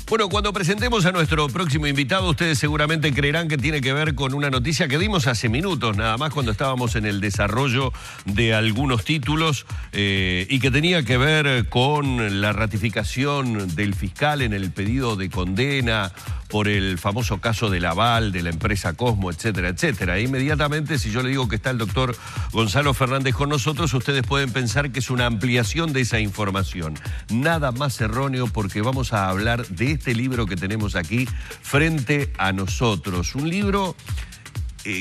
Bueno, cuando presentemos a nuestro próximo invitado, ustedes seguramente creerán que tiene que ver con una noticia que dimos hace minutos, nada más cuando estábamos en el desarrollo de algunos títulos y que tenía que ver con la ratificación del fiscal en el pedido de condena por el famoso caso del aval de la empresa Cosmo, etcétera, etcétera. E inmediatamente, si yo le digo que está el doctor Gonzalo Fernández con nosotros, ustedes pueden pensar que es una ampliación de esa información. Nada más erróneo, porque vamos a hablar de este libro que tenemos aquí frente a nosotros. Un libro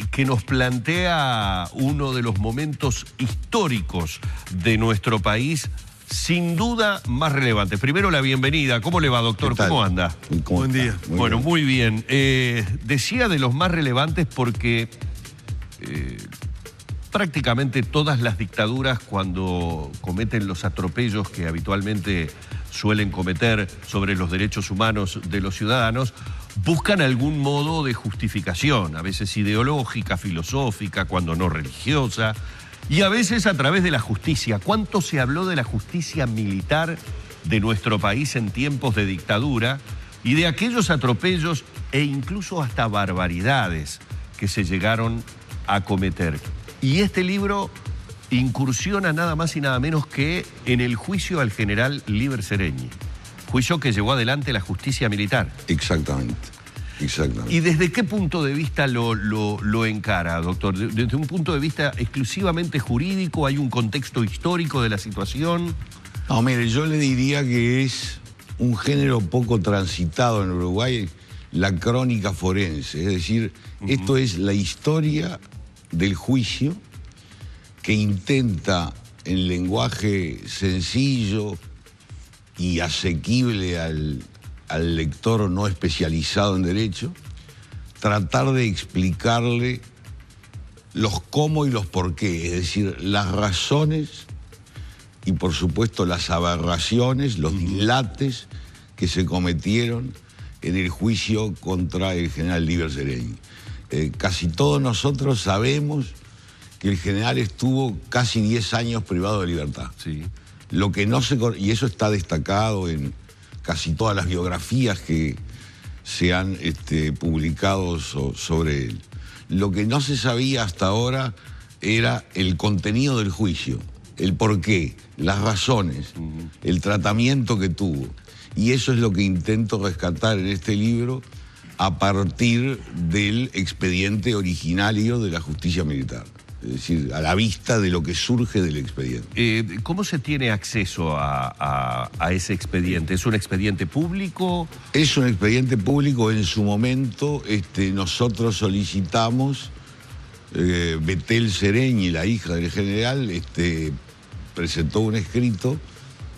que nos plantea uno de los momentos históricos de nuestro país, sin duda más relevante. Primero, la bienvenida. ¿Cómo le va, doctor? ¿Cómo anda? Buen día. Bueno, muy bien. Decía de los más relevantes porque prácticamente todas las dictaduras, cuando cometen los atropellos que habitualmente suelen cometer sobre los derechos humanos de los ciudadanos, buscan algún modo de justificación, a veces ideológica, filosófica, cuando no religiosa, y a veces a través de la justicia. ¿Cuánto se habló de la justicia militar de nuestro país en tiempos de dictadura y de aquellos atropellos e incluso hasta barbaridades que se llegaron a cometer? Y este libro incursiona nada más y nada menos que en el juicio al general Líber Seregni, juicio que llevó adelante la justicia militar. Exactamente. ¿Y desde qué punto de vista lo encara, doctor? ¿Desde un punto de vista exclusivamente jurídico? ¿Hay un contexto histórico de la situación? No, mire, yo le diría que es un género poco transitado en Uruguay, la crónica forense. Es decir, esto es la historia del juicio que intenta, en lenguaje sencillo y asequible al lector no especializado en derecho, tratar de explicarle los cómo y los por qué, es decir, las razones y por supuesto las aberraciones, los dilates que se cometieron en el juicio contra el general Líber Seregni. Casi todos nosotros sabemos que el general estuvo casi 10 años privado de libertad. Sí. Lo que no se, y eso está destacado en casi todas las biografías que se han publicado sobre él. Lo que no se sabía hasta ahora era el contenido del juicio, el porqué, las razones, el tratamiento que tuvo. Y eso es lo que intento rescatar en este libro a partir del expediente originario de la justicia militar. Es decir, a la vista de lo que surge del expediente. ¿Cómo se tiene acceso a ese expediente? ¿Es un expediente público? Es un expediente público. En su momento nosotros solicitamos, Betel Seregni, la hija del general, presentó un escrito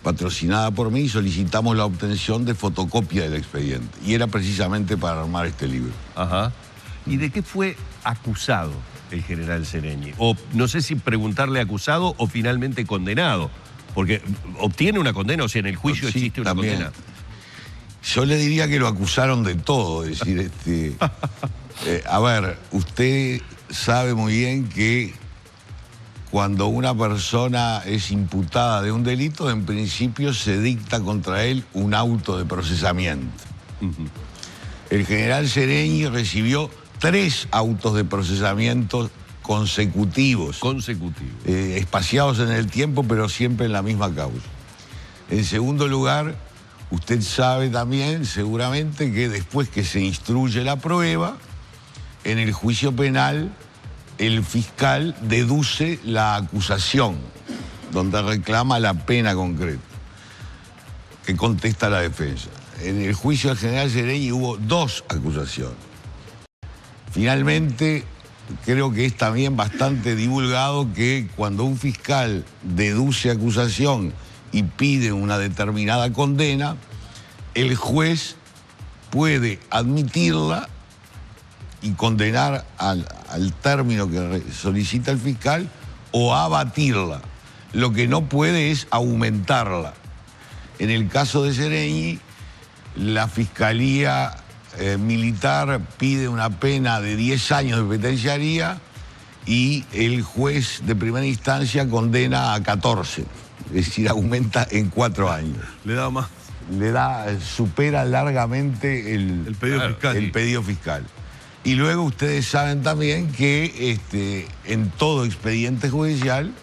patrocinada por mí y solicitamos la obtención de fotocopia del expediente. Y era precisamente para armar este libro. Ajá. ¿Y de qué fue acusado el general Seregni? O no sé si preguntarle acusado o finalmente condenado, porque obtiene una condena, o sea, en el juicio sí, existe una también condena. Yo le diría que lo acusaron de todo, es decir, a ver, usted sabe muy bien que cuando una persona es imputada de un delito, en principio se dicta contra él un auto de procesamiento. El general Seregni recibió 3 autos de procesamiento consecutivos. Espaciados en el tiempo, pero siempre en la misma causa. En segundo lugar, usted sabe también, seguramente, que después que se instruye la prueba, en el juicio penal, el fiscal deduce la acusación, donde reclama la pena concreta, que contesta la defensa. En el juicio del general Seregni hubo 2 acusaciones. Finalmente, creo que es también bastante divulgado que cuando un fiscal deduce acusación y pide una determinada condena, el juez puede admitirla y condenar al término que solicita el fiscal o abatirla. Lo que no puede es aumentarla. En el caso de Seregni, la Fiscalía militar pide una pena de 10 años de penitenciaría y el juez de primera instancia condena a 14. Es decir, aumenta en 4 años. Le da más. supera largamente el pedido fiscal. Y luego ustedes saben también que en todo expediente judicial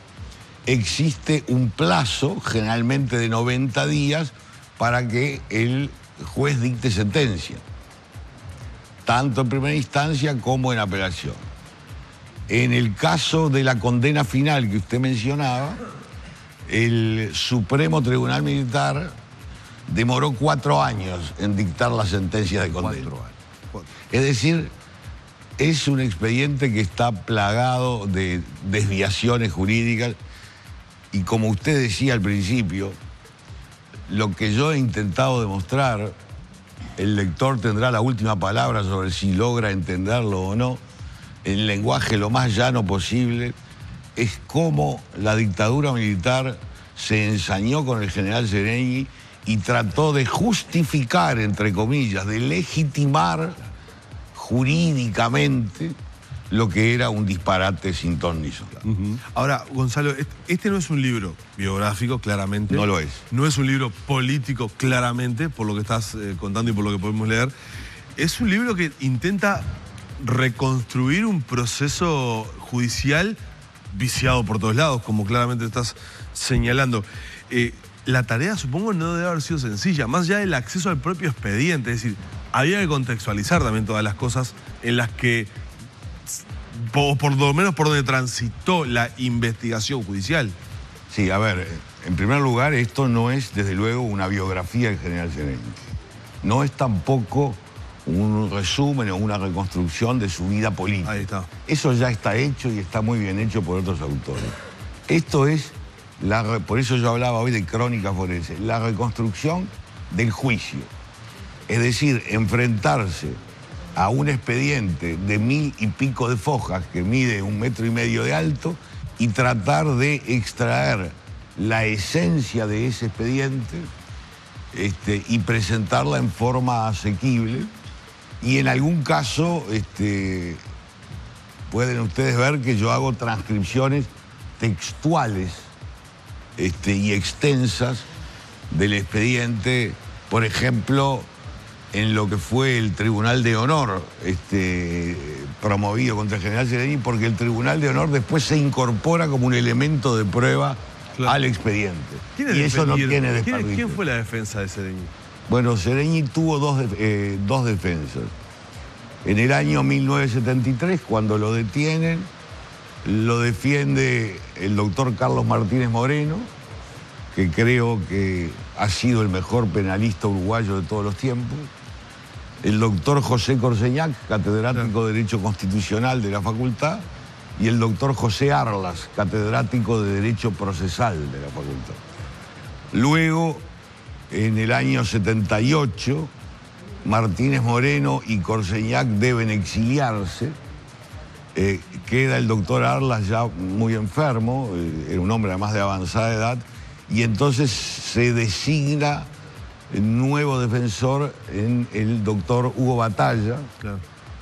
existe un plazo, generalmente de 90 días, para que el juez dicte sentencia, tanto en primera instancia como en apelación. En el caso de la condena final que usted mencionaba, el Supremo Tribunal Militar demoró 4 años en dictar la sentencia de condena. 4 años. Es decir, es un expediente que está plagado de desviaciones jurídicas y, como usted decía al principio, lo que yo he intentado demostrar, el lector tendrá la última palabra sobre si logra entenderlo o no, en lenguaje lo más llano posible, es cómo la dictadura militar se ensañó con el general Seregni y trató de justificar, entre comillas, de legitimar jurídicamente lo que era un disparate sin ton ni son. Ahora, Gonzalo, este no es un libro biográfico, claramente. No lo es. No es un libro político, claramente, por lo que estás contando y por lo que podemos leer. Es un libro que intenta reconstruir un proceso judicial viciado por todos lados, como claramente estás señalando. La tarea, supongo, no debe haber sido sencilla, más allá del acceso al propio expediente. Es decir, había que contextualizar también todas las cosas en las que, por lo menos por donde transitó la investigación judicial. Sí, a ver, en primer lugar, esto no es, desde luego, una biografía del general Seregni. No es tampoco un resumen o una reconstrucción de su vida política. Ahí está. Eso ya está hecho y está muy bien hecho por otros autores. Esto es, por eso yo hablaba hoy de crónica forense, la reconstrucción del juicio. Es decir, enfrentarse a un expediente de 1000 y pico de fojas que mide 1,5 metros de alto y tratar de extraer la esencia de ese expediente y presentarla en forma asequible. Y en algún caso pueden ustedes ver que yo hago transcripciones textuales y extensas del expediente, por ejemplo, en lo que fue el Tribunal de Honor promovido contra el general Seregni, porque el Tribunal de Honor después se incorpora como un elemento de prueba al expediente. Y eso no tiene desperdicio. ¿Quién fue la defensa de Seregni? Bueno, Seregni tuvo dos defensas. En el año 1973, cuando lo detienen, lo defiende el doctor Carlos Martínez Moreno, que creo que ha sido el mejor penalista uruguayo de todos los tiempos. El doctor José Corseñac, catedrático de Derecho Constitucional de la facultad, y el doctor José Arlas, catedrático de Derecho Procesal de la facultad. Luego, en el año 78, Martínez Moreno y Corseñac deben exiliarse. Queda el doctor Arlas ya muy enfermo, era un hombre además de avanzada edad, y entonces se designa el nuevo defensor en el doctor Hugo Batalla. Claro.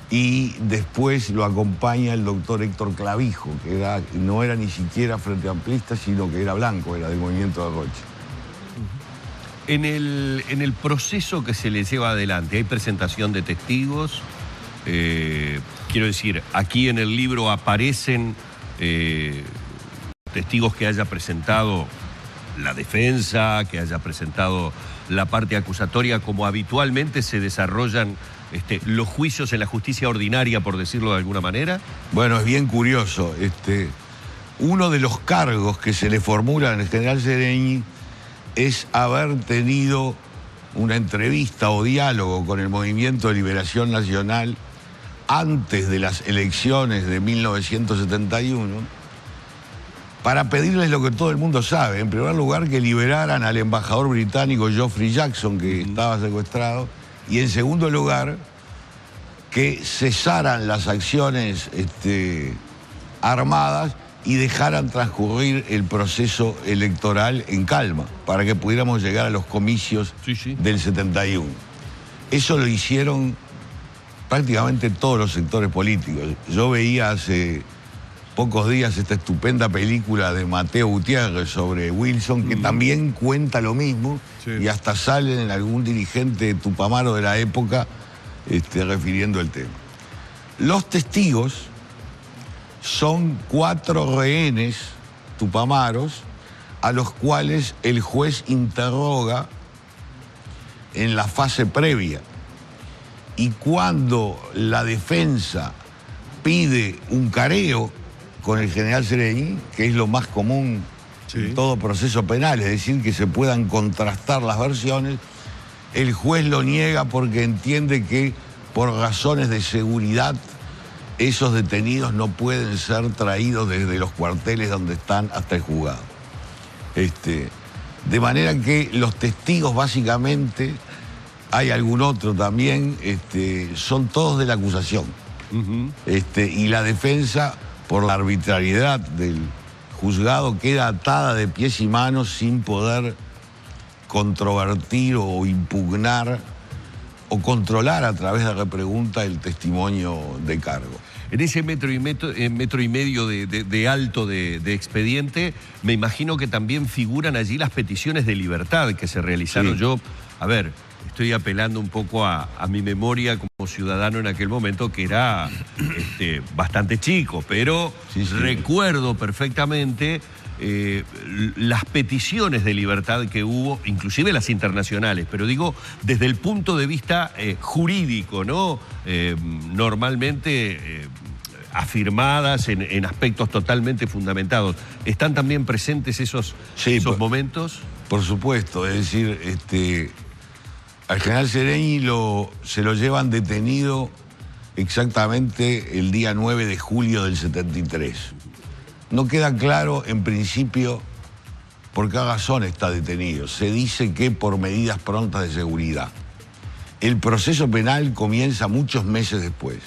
Y después lo acompaña el doctor Héctor Clavijo, que no era ni siquiera frente amplista, sino que era blanco, era del movimiento de Rocha. En el proceso que se le lleva adelante, ¿hay presentación de testigos? Quiero decir, aquí en el libro aparecen testigos que haya presentado la defensa, que haya presentado la parte acusatoria, como habitualmente se desarrollan los juicios en la justicia ordinaria, por decirlo de alguna manera. Bueno, es bien curioso. Uno de los cargos que se le formulan al general Seregni es haber tenido una entrevista o diálogo con el Movimiento de Liberación Nacional antes de las elecciones de 1971 para pedirles lo que todo el mundo sabe. En primer lugar, que liberaran al embajador británico Geoffrey Jackson, que estaba secuestrado, y en segundo lugar, que cesaran las acciones armadas y dejaran transcurrir el proceso electoral en calma, para que pudiéramos llegar a los comicios del 71. Eso lo hicieron prácticamente todos los sectores políticos. Yo veía hace pocos días esta estupenda película de Mateo Gutiérrez sobre Wilson, que también cuenta lo mismo, y hasta sale en algún dirigente tupamaro de la época refiriendo el tema. Los testigos son 4 rehenes tupamaros a los cuales el juez interroga en la fase previa. Y cuando la defensa pide un careo con el general Seregni, que es lo más común en todo proceso penal, es decir, que se puedan contrastar las versiones, el juez lo niega porque entiende que por razones de seguridad esos detenidos no pueden ser traídos desde los cuarteles donde están hasta el juzgado. De manera que los testigos básicamente, hay algún otro también, son todos de la acusación. Y la defensa, por la arbitrariedad del juzgado, queda atada de pies y manos sin poder controvertir o impugnar o controlar a través de repregunta el testimonio de cargo. En ese metro y medio de alto de expediente, me imagino que también figuran allí las peticiones de libertad que se realizaron. Yo, estoy apelando un poco a mi memoria como ciudadano en aquel momento, que era bastante chico, pero recuerdo perfectamente las peticiones de libertad que hubo, inclusive las internacionales, pero digo, desde el punto de vista jurídico, ¿no? Normalmente afirmadas en aspectos totalmente fundamentados. ¿Están también presentes esos momentos? Por supuesto, es decir, al general Seregni se lo llevan detenido exactamente el día 9 de julio del 73. No queda claro, en principio, por qué razón está detenido. Se dice que por medidas prontas de seguridad. El proceso penal comienza muchos meses después.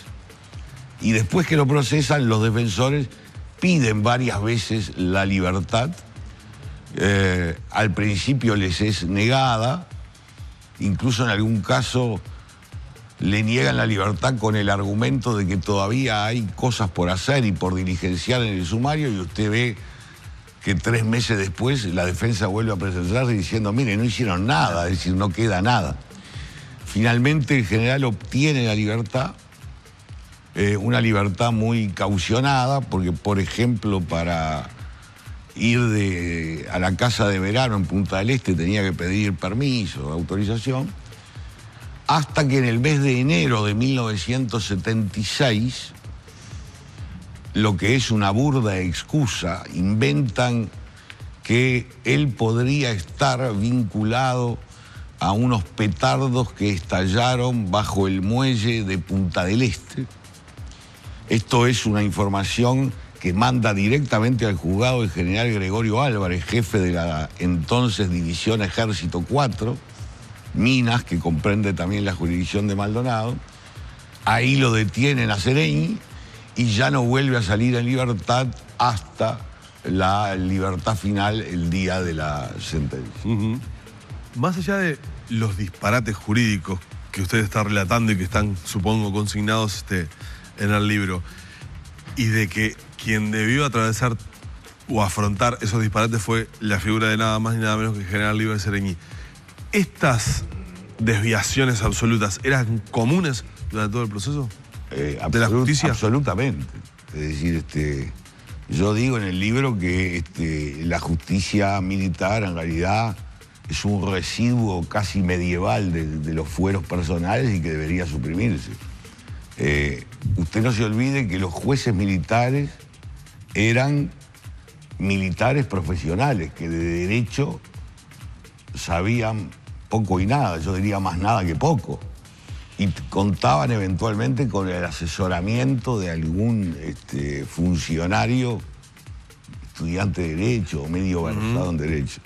Y después que lo procesan, los defensores piden varias veces la libertad. Al principio les es negada. Incluso en algún caso le niegan la libertad con el argumento de que todavía hay cosas por hacer y por diligenciar en el sumario, y usted ve que 3 meses después la defensa vuelve a presentarse diciendo, mire, no hicieron nada, es decir, no queda nada. Finalmente el general obtiene la libertad, una libertad muy caucionada, porque, por ejemplo, para ir a la casa de verano en Punta del Este tenía que pedir permiso, autorización, hasta que en el mes de enero de 1976, lo que es una burda excusa, inventan que él podría estar vinculado a unos petardos que estallaron bajo el muelle de Punta del Este. Esto es una información que manda directamente al juzgado el general Gregorio Álvarez, jefe de la entonces División Ejército 4, Minas, que comprende también la jurisdicción de Maldonado. Ahí lo detienen a Seregni y ya no vuelve a salir en libertad hasta la libertad final el día de la sentencia. Más allá de los disparates jurídicos que usted está relatando y que están, supongo, consignados en el libro, y de que quien debió atravesar o afrontar esos disparates fue la figura de nada más ni nada menos que el general Aníbal Seregni, ¿estas desviaciones absolutas eran comunes durante todo el proceso de la justicia? Absolutamente. Es decir, yo digo en el libro que la justicia militar en realidad es un residuo casi medieval de los fueros personales y que debería suprimirse. Usted no se olvide que los jueces militares eran militares profesionales que de derecho sabían poco y nada, yo diría más nada que poco, y contaban eventualmente con el asesoramiento de algún funcionario, estudiante de derecho o medio versado en derecho.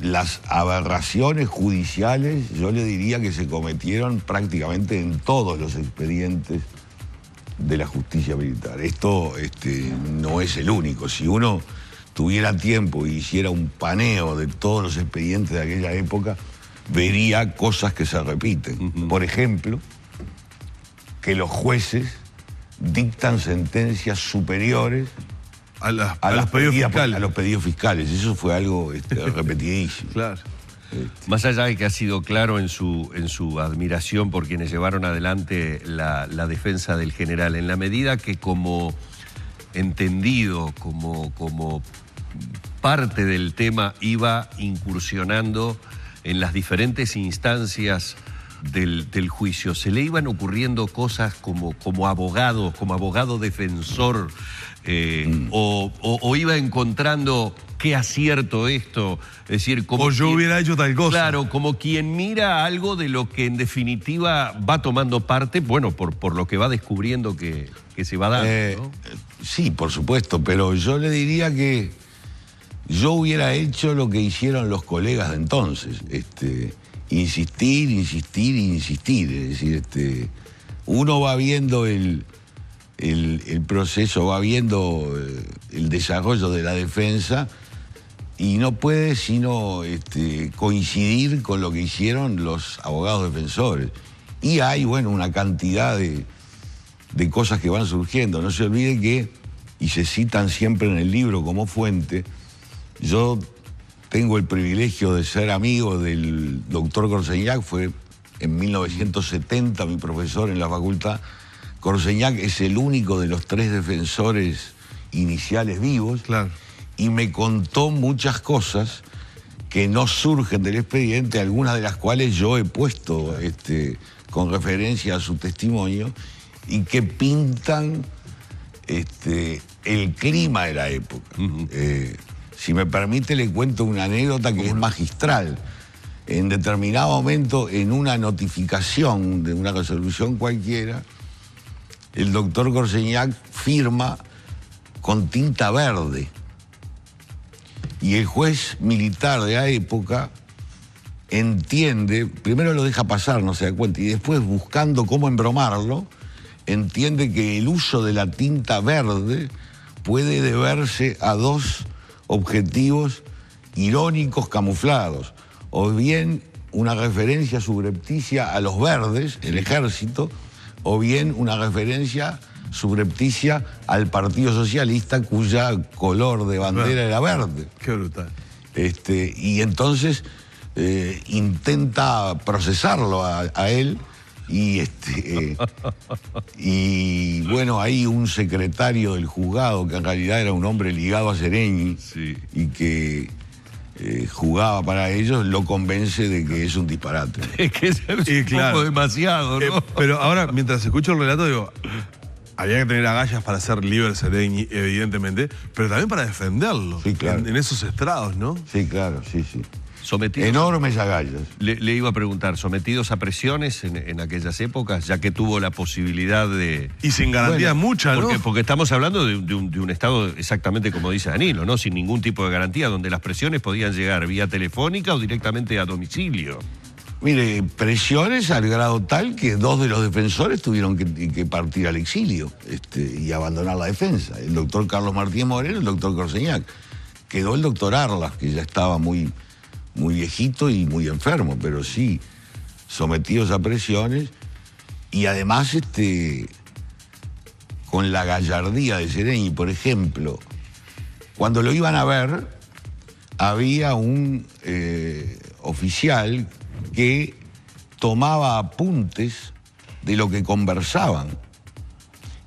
Las aberraciones judiciales, yo le diría que se cometieron prácticamente en todos los expedientes de la justicia militar. Esto no es el único. Si uno tuviera tiempo y hiciera un paneo de todos los expedientes de aquella época, vería cosas que se repiten. Por ejemplo, que los jueces dictan sentencias superiores A los las pedidos pedidas fiscales. a los pedidos fiscales. Eso fue algo repetidísimo. Claro. Más allá de que ha sido claro en su admiración por quienes llevaron adelante la defensa del general, en la medida que como entendido, como parte del tema iba incursionando en las diferentes instancias del juicio, se le iban ocurriendo cosas como abogado defensor, o iba encontrando qué acierto esto, es decir, como O yo quien, hubiera hecho tal cosa. claro, como quien mira algo de lo que en definitiva va tomando parte, bueno, por lo que va descubriendo que se va dando, ¿no? Sí, por supuesto, pero yo le diría que yo hubiera hecho lo que hicieron los colegas de entonces, insistir, es decir, uno va viendo el proceso, va viendo el desarrollo de la defensa y no puede sino coincidir con lo que hicieron los abogados defensores. Y hay, bueno, una cantidad de cosas que van surgiendo. No se olvide que, y se citan siempre en el libro como fuente, yo tengo el privilegio de ser amigo del doctor Corseñac, fue en 1970 mi profesor en la facultad. Corseñac es el único de los 3 defensores iniciales vivos. Claro. Y me contó muchas cosas que no surgen del expediente, algunas de las cuales yo he puesto con referencia a su testimonio y que pintan el clima de la época. Si me permite, le cuento una anécdota que es magistral. En determinado momento, en una notificación de una resolución cualquiera, el doctor Corseñac firma con tinta verde. Y el juez militar de la época entiende, primero lo deja pasar, no se da cuenta, y después, buscando cómo embromarlo, entiende que el uso de la tinta verde puede deberse a 2 objetivos irónicos camuflados, o bien una referencia subrepticia a los verdes, el ejército, o bien una referencia subrepticia al Partido Socialista, cuya color de bandera era verde. Qué brutal. Y entonces intenta procesarlo a él y bueno, ahí un secretario del juzgado, que en realidad era un hombre ligado a Sereñi, Sí. y que jugaba para ellos, lo convence de que es un disparate. Es que es un claro. poco demasiado, ¿no? Pero ahora, mientras escucho el relato, digo, había que tener agallas para ser líder Sereñi, evidentemente, pero también para defenderlo. Sí, claro. En esos estrados, ¿no? Sí, claro, sí. Sometidos, Enormes agallas. le iba a preguntar, sometidos a presiones en aquellas épocas, ya que tuvo la posibilidad de... Y sin garantía mucha, ¿no? Porque estamos hablando de un estado exactamente como dice Danilo, ¿no? Sin ningún tipo de garantía, donde las presiones podían llegar vía telefónica o directamente a domicilio. Mire, presiones al grado tal que 2 de los defensores tuvieron que partir al exilio y abandonar la defensa. El doctor Carlos Martínez Moreno y el doctor Corseñac. Quedó el doctor Arlas, que ya estaba muy viejito y muy enfermo, pero sí sometidos a presiones y además con la gallardía de Sereñi. Por ejemplo, cuando lo iban a ver, había un oficial que tomaba apuntes de lo que conversaban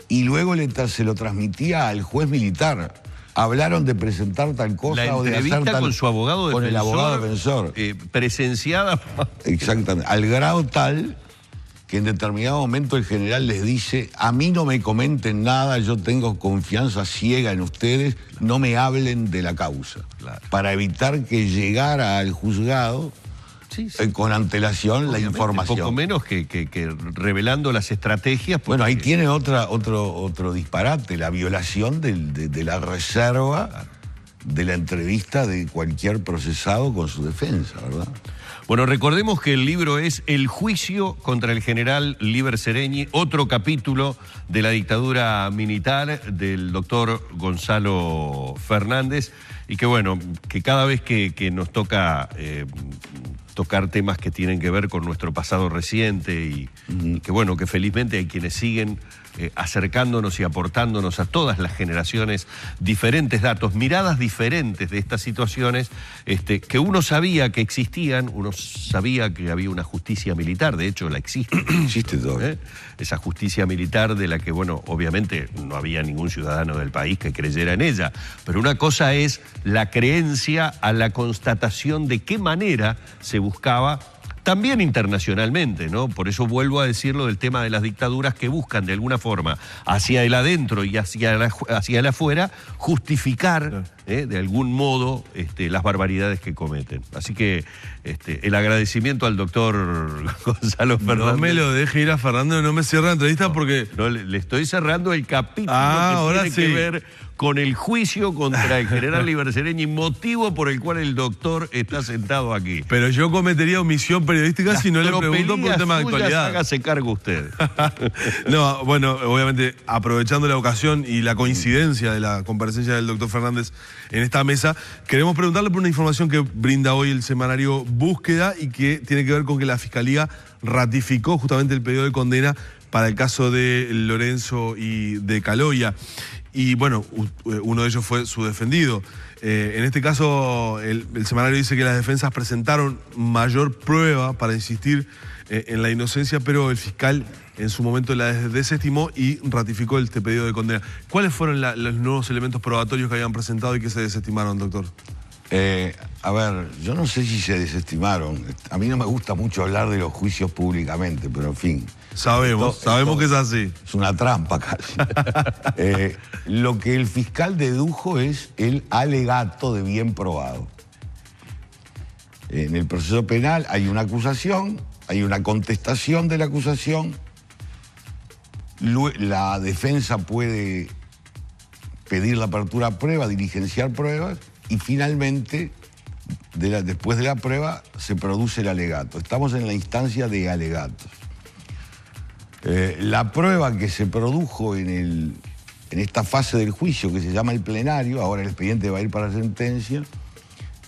y luego se lo transmitía al juez militar. Hablaron de presentar tal cosa La o de hacer entrevista tal... con su abogado defensor. Con el abogado defensor. Presenciada. Exactamente. Al grado tal que en determinado momento el general les dice: a mí no me comenten nada, yo tengo confianza ciega en ustedes, no me hablen de la causa. Claro. Para evitar que llegara al juzgado Sí. con antelación la información. Poco menos que revelando las estrategias. Bueno, ahí tiene otro disparate, la violación de la reserva de la entrevista de cualquier procesado con su defensa, ¿verdad? Bueno, recordemos que el libro es El juicio contra el general Líber Sereñi, otro capítulo de la dictadura militar del doctor Gonzalo Fernández. que bueno, que cada vez que nos toca tocar temas que tienen que ver con nuestro pasado reciente y que bueno, que felizmente hay quienes siguen acercándonos y aportándonos a todas las generaciones diferentes datos, miradas diferentes de estas situaciones, que uno sabía que existían, uno sabía que había una justicia militar, de hecho la existe. Existe todavía. Esa justicia militar de la que, bueno, obviamente no había ningún ciudadano del país que creyera en ella, pero una cosa es la creencia a la constatación de qué manera se buscaba también internacionalmente, ¿no? Por eso vuelvo a decirlo del tema de las dictaduras que buscan de alguna forma hacia el adentro y hacia el afuera justificar de algún modo las barbaridades que cometen. Así que el agradecimiento al doctor Gonzalo Fernández. No me lo deje ir a Fernando, no me cierre la entrevista porque... No, le estoy cerrando el capítulo que ahora tiene sí que ver con el juicio contra el general Libersereñi, motivo por el cual el doctor está sentado aquí. Pero yo cometería omisión periodística si no le pregunto por un tema de actualidad. Hágase cargo usted. No, bueno, obviamente, aprovechando la ocasión y la coincidencia de la comparecencia del doctor Fernández en esta mesa, queremos preguntarle por una información que brinda hoy el semanario Búsqueda y que tiene que ver con que la Fiscalía ratificó justamente el pedido de condena para el caso de Lorenzo y de Caloia. Y bueno, uno de ellos fue su defendido. En este caso, el semanario dice que las defensas presentaron mayor prueba para insistir en la inocencia, pero el fiscal en su momento la desestimó y ratificó este pedido de condena. ¿Cuáles fueron los nuevos elementos probatorios que habían presentado y que se desestimaron, doctor? A ver, yo no sé si se desestimaron. A mí no me gusta mucho hablar de los juicios públicamente, pero en fin. Sabemos que es así. Es una trampa casi. Lo que el fiscal dedujo es el alegato de bien probado. En el proceso penal hay una acusación, hay una contestación de la acusación. La defensa puede pedir la apertura a prueba, diligenciar pruebas y finalmente, después de la prueba, se produce el alegato. Estamos en la instancia de alegatos. La prueba que se produjo en esta fase del juicio, que se llama el plenario, ahora el expediente va a ir para la sentencia,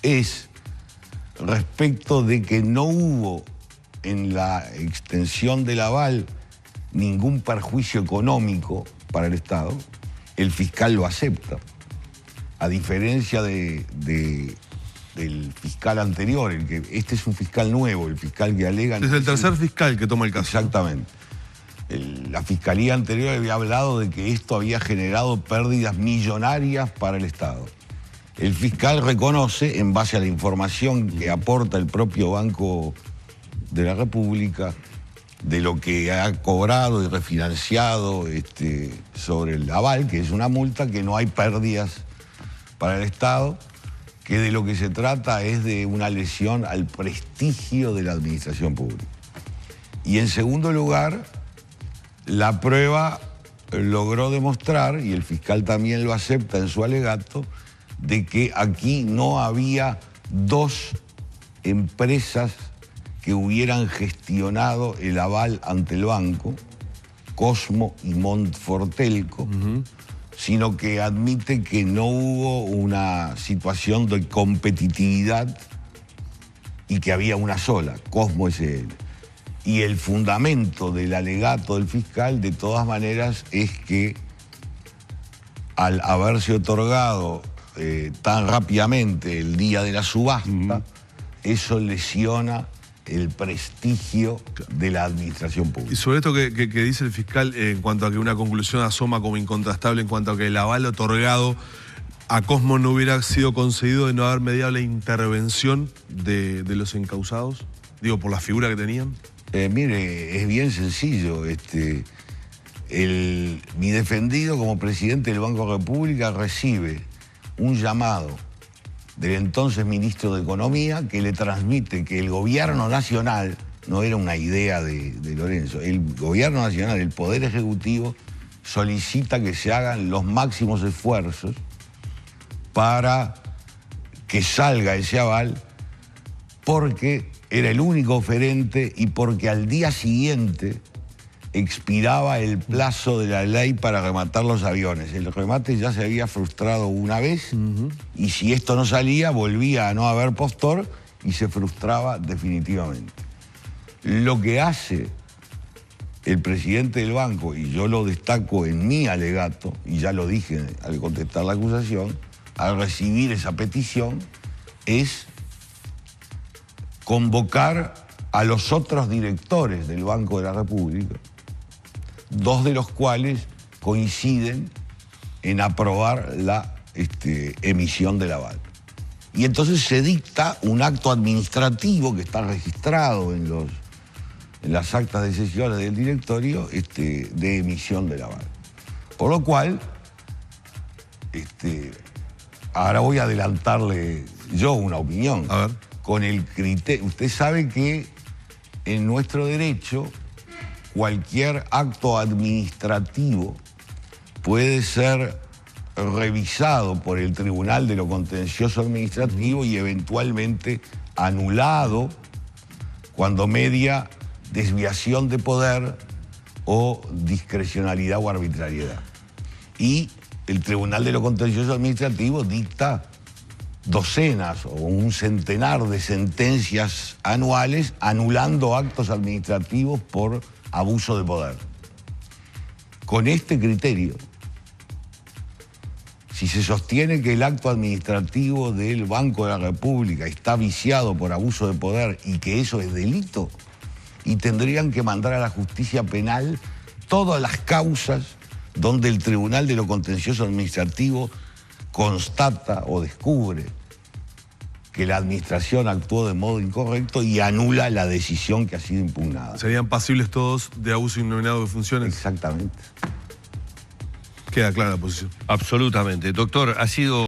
es respecto de que no hubo en la extensión del aval ningún perjuicio económico para el Estado. El fiscal lo acepta. A diferencia del fiscal anterior, este es un fiscal nuevo, el fiscal que alega... Es el tercer fiscal que toma el caso. Exactamente. La fiscalía anterior había hablado de que esto había generado pérdidas millonarias para el Estado. El fiscal reconoce, en base a la información que aporta el propio Banco de la República, de lo que ha cobrado y refinanciado sobre el aval, que es una multa, que no hay pérdidas para el Estado, que de lo que se trata es de una lesión al prestigio de la administración pública. Y en segundo lugar, la prueba logró demostrar, y el fiscal también lo acepta en su alegato, de que aquí no había dos empresas que hubieran gestionado el aval ante el banco, Cosmo y Montfortelco, sino que admite que no hubo una situación de competitividad y que había una sola, Cosmo SL. Y el fundamento del alegato del fiscal, de todas maneras, es que al haberse otorgado tan rápidamente el día de la subasta, eso lesiona el prestigio de la administración pública. Y sobre esto que dice el fiscal en cuanto a que una conclusión asoma como incontrastable en cuanto a que el aval otorgado a Cosmo no hubiera sido concedido de no haber mediado la intervención de los encausados, digo, por la figura que tenían. Mire, es bien sencillo. Mi defendido como presidente del Banco de la República recibe un llamado del entonces ministro de Economía que le transmite que el gobierno nacional, no era una idea de Lorenzo, el gobierno nacional, el Poder Ejecutivo, solicita que se hagan los máximos esfuerzos para que salga ese aval, porque era el único oferente y porque al día siguiente expiraba el plazo de la ley para rematar los aviones. El remate ya se había frustrado una vez y si esto no salía, volvía a no haber postor y se frustraba definitivamente. Lo que hace el presidente del banco, y yo lo destaco en mi alegato, y ya lo dije al contestar la acusación, al recibir esa petición, es convocar a los otros directores del Banco de la República, dos de los cuales coinciden en aprobar la emisión del aval. Y entonces se dicta un acto administrativo que está registrado en las actas de sesiones del directorio de emisión del aval. Por lo cual, ahora voy a adelantarle yo una opinión. A ver. Con el criterio. Usted sabe que en nuestro derecho cualquier acto administrativo puede ser revisado por el Tribunal de lo Contencioso Administrativo y eventualmente anulado cuando media desviación de poder o discrecionalidad o arbitrariedad. Y el Tribunal de lo Contencioso Administrativo dicta docenas o un centenar de sentencias anuales anulando actos administrativos por abuso de poder. Con este criterio, si se sostiene que el acto administrativo del Banco de la República está viciado por abuso de poder y que eso es delito, y tendrían que mandar a la justicia penal todas las causas donde el Tribunal de lo Contencioso Administrativo constata o descubre que la administración actuó de modo incorrecto y anula la decisión que ha sido impugnada. ¿Serían pasibles todos de abuso innominado de funciones? Exactamente. Queda clara la posición. Absolutamente. Doctor, ha sido...